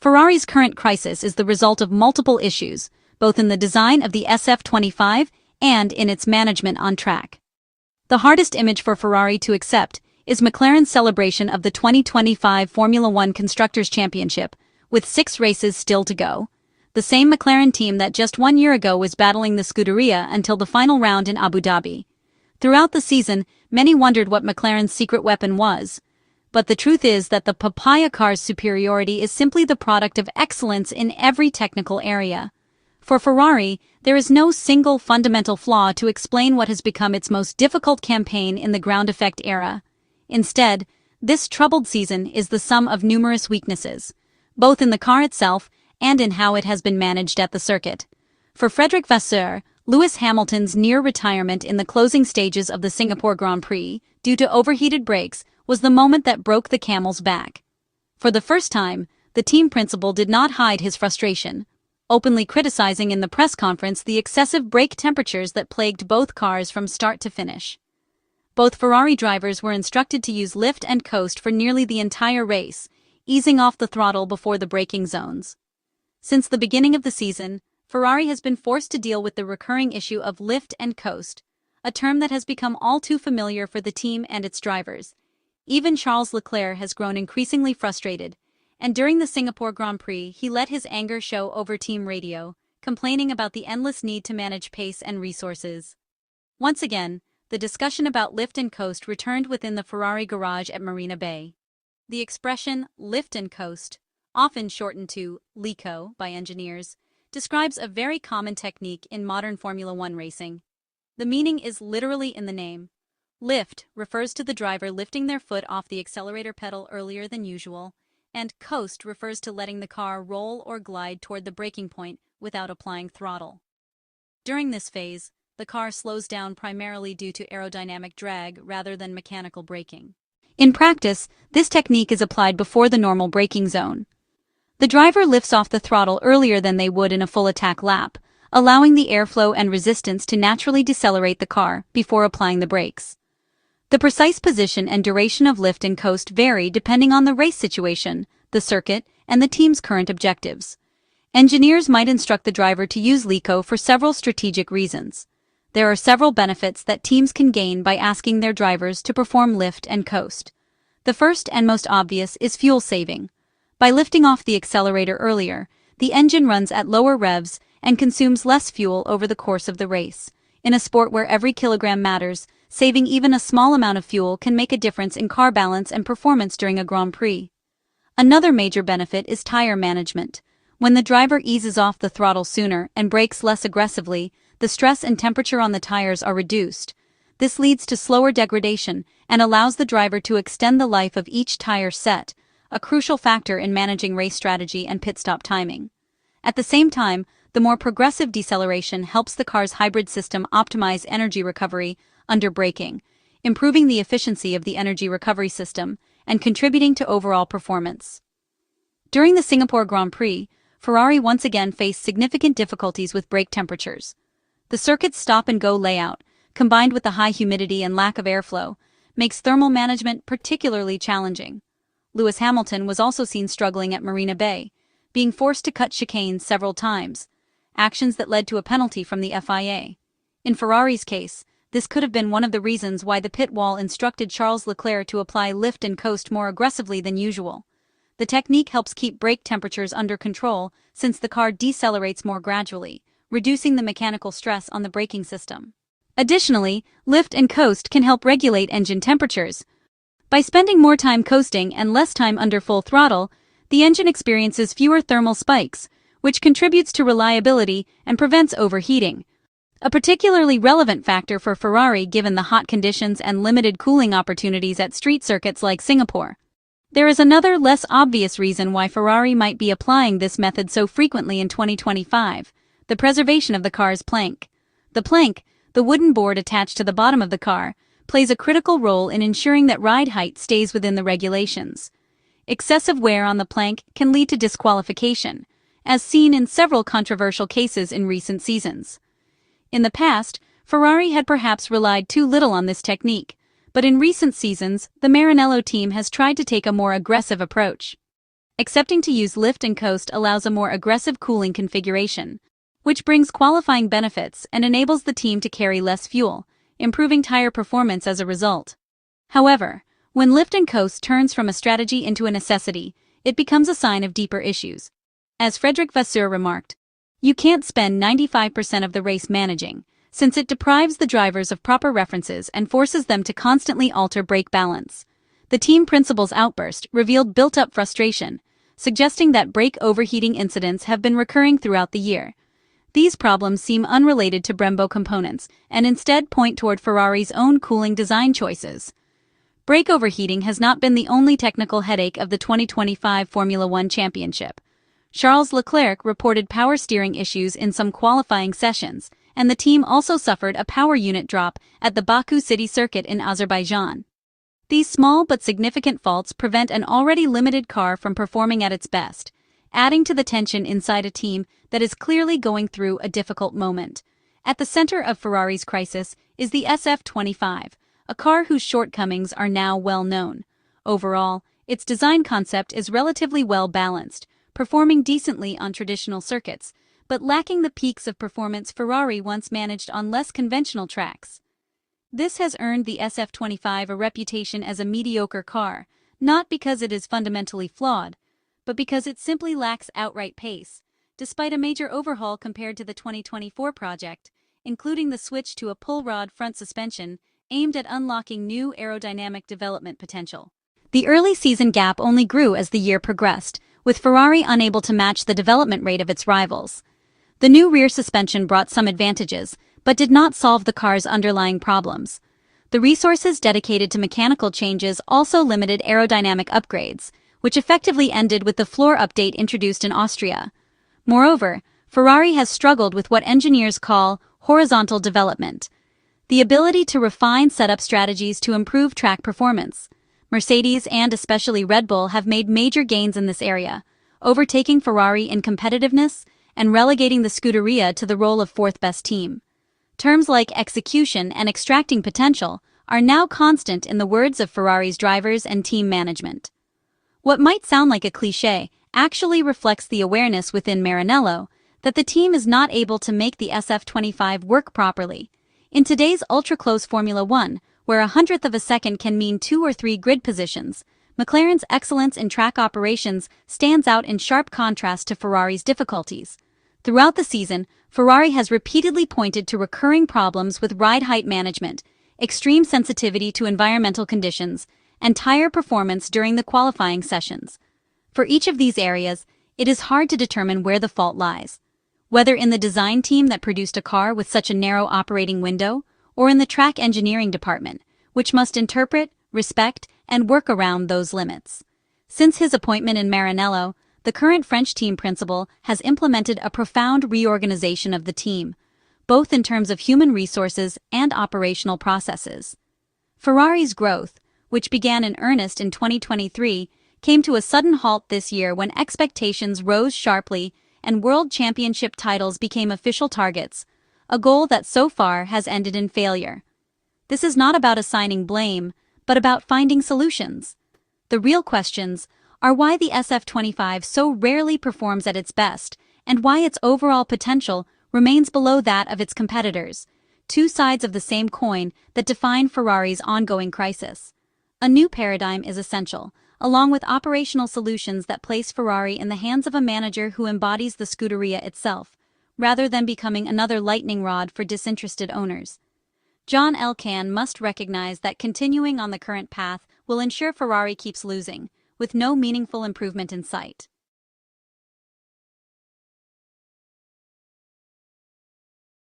Ferrari's current crisis is the result of multiple issues, both in the design of the SF25 and in its management on track. The hardest image for Ferrari to accept is McLaren's celebration of the 2025 Formula One Constructors Championship, with 6 races still to go. The same McLaren team that just 1 year ago was battling the Scuderia until the final round in Abu Dhabi. Throughout the season, many wondered what McLaren's secret weapon was. But the truth is that the papaya car's superiority is simply the product of excellence in every technical area. For Ferrari, there is no single fundamental flaw to explain what has become its most difficult campaign in the ground effect era. Instead, this troubled season is the sum of numerous weaknesses, both in the car itself and in how it has been managed at the circuit. For Frederic Vasseur, Lewis Hamilton's near retirement in the closing stages of the Singapore Grand Prix, due to overheated brakes, was the moment that broke the camel's back. For the first time, the team principal did not hide his frustration, openly criticizing in the press conference the excessive brake temperatures that plagued both cars from start to finish. Both Ferrari drivers were instructed to use lift and coast for nearly the entire race, easing off the throttle before the braking zones. Since the beginning of the season, Ferrari has been forced to deal with the recurring issue of lift and coast, a term that has become all too familiar for the team and its drivers. Even Charles Leclerc has grown increasingly frustrated, and during the Singapore Grand Prix he let his anger show over team radio, complaining about the endless need to manage pace and resources. Once again, the discussion about lift and coast returned within the Ferrari garage at Marina Bay. The expression lift and coast, often shortened to LECO by engineers, describes a very common technique in modern Formula One racing. The meaning is literally in the name. Lift refers to the driver lifting their foot off the accelerator pedal earlier than usual, and coast refers to letting the car roll or glide toward the braking point without applying throttle. During this phase, the car slows down primarily due to aerodynamic drag rather than mechanical braking. In practice, this technique is applied before the normal braking zone. The driver lifts off the throttle earlier than they would in a full attack lap, allowing the airflow and resistance to naturally decelerate the car before applying the brakes. The precise position and duration of lift and coast vary depending on the race situation, the circuit, and the team's current objectives. Engineers might instruct the driver to use LECO for several strategic reasons. There are several benefits that teams can gain by asking their drivers to perform lift and coast. The first and most obvious is fuel saving. By lifting off the accelerator earlier, the engine runs at lower revs and consumes less fuel over the course of the race. In a sport where every kilogram matters, saving even a small amount of fuel can make a difference in car balance and performance during a Grand Prix. Another major benefit is tire management. When the driver eases off the throttle sooner and brakes less aggressively, the stress and temperature on the tires are reduced. This leads to slower degradation and allows the driver to extend the life of each tire set, a crucial factor in managing race strategy and pit stop timing. At the same time, the more progressive deceleration helps the car's hybrid system optimize energy recovery under braking, improving the efficiency of the energy recovery system and contributing to overall performance. During the Singapore Grand Prix, Ferrari once again faced significant difficulties with brake temperatures. The circuit's stop-and-go layout, combined with the high humidity and lack of airflow, makes thermal management particularly challenging. Lewis Hamilton was also seen struggling at Marina Bay, being forced to cut chicanes several times, actions that led to a penalty from the FIA. In Ferrari's case, this could have been one of the reasons why the pit wall instructed Charles Leclerc to apply lift and coast more aggressively than usual. The technique helps keep brake temperatures under control since the car decelerates more gradually, reducing the mechanical stress on the braking system. Additionally, lift and coast can help regulate engine temperatures. By spending more time coasting and less time under full throttle, the engine experiences fewer thermal spikes, which contributes to reliability and prevents overheating. A particularly relevant factor for Ferrari given the hot conditions and limited cooling opportunities at street circuits like Singapore. There is another less obvious reason why Ferrari might be applying this method so frequently in 2025, the preservation of the car's plank. The plank, the wooden board attached to the bottom of the car, plays a critical role in ensuring that ride height stays within the regulations. Excessive wear on the plank can lead to disqualification, as seen in several controversial cases in recent seasons. In the past, Ferrari had perhaps relied too little on this technique, but in recent seasons, the Maranello team has tried to take a more aggressive approach. Accepting to use lift and coast allows a more aggressive cooling configuration, which brings qualifying benefits and enables the team to carry less fuel, improving tire performance as a result. However, when lift and coast turns from a strategy into a necessity, it becomes a sign of deeper issues. As Frederic Vasseur remarked, "You can't spend 95% of the race managing, since it deprives the drivers of proper references and forces them to constantly alter brake balance." The team principal's outburst revealed built-up frustration, suggesting that brake overheating incidents have been recurring throughout the year. These problems seem unrelated to Brembo components and instead point toward Ferrari's own cooling design choices. Brake overheating has not been the only technical headache of the 2025 Formula One Championship. Charles Leclerc reported power steering issues in some qualifying sessions, and the team also suffered a power unit drop at the Baku City Circuit in Azerbaijan. These small but significant faults prevent an already limited car from performing at its best, adding to the tension inside a team that is clearly going through a difficult moment. At the center of Ferrari's crisis is the SF25, a car whose shortcomings are now well known. Overall, its design concept is relatively well balanced, performing decently on traditional circuits, but lacking the peaks of performance Ferrari once managed on less conventional tracks. This has earned the SF25 a reputation as a mediocre car, not because it is fundamentally flawed, but because it simply lacks outright pace, despite a major overhaul compared to the 2024 project, including the switch to a pull-rod front suspension aimed at unlocking new aerodynamic development potential. The early season gap only grew as the year progressed, with Ferrari unable to match the development rate of its rivals. The new rear suspension brought some advantages, but did not solve the car's underlying problems. The resources dedicated to mechanical changes also limited aerodynamic upgrades, which effectively ended with the floor update introduced in Austria. Moreover, Ferrari has struggled with what engineers call horizontal development, the ability to refine setup strategies to improve track performance. Mercedes and especially Red Bull have made major gains in this area, overtaking Ferrari in competitiveness and relegating the Scuderia to the role of fourth-best team. Terms like execution and extracting potential are now constant in the words of Ferrari's drivers and team management. What might sound like a cliché actually reflects the awareness within Maranello that the team is not able to make the SF25 work properly. In today's ultra-close Formula One, where 1/100th of a second can mean 2 or 3 grid positions, McLaren's excellence in track operations stands out in sharp contrast to Ferrari's difficulties. Throughout the season, Ferrari has repeatedly pointed to recurring problems with ride height management, extreme sensitivity to environmental conditions, and tire performance during the qualifying sessions. For each of these areas, it is hard to determine where the fault lies, whether in the design team that produced a car with such a narrow operating window, or in the track engineering department, which must interpret, respect, and work around those limits. Since his appointment in Maranello, the current French team principal has implemented a profound reorganization of the team, both in terms of human resources and operational processes. Ferrari's growth, which began in earnest in 2023, came to a sudden halt this year when expectations rose sharply and World Championship titles became official targets, a goal that so far has ended in failure. This is not about assigning blame, but about finding solutions. The real questions are why the SF25 so rarely performs at its best, and why its overall potential remains below that of its competitors, two sides of the same coin that define Ferrari's ongoing crisis. A new paradigm is essential, along with operational solutions that place Ferrari in the hands of a manager who embodies the Scuderia itself, rather than becoming another lightning rod for disinterested owners. John Elkann must recognize that continuing on the current path will ensure Ferrari keeps losing, with no meaningful improvement in sight.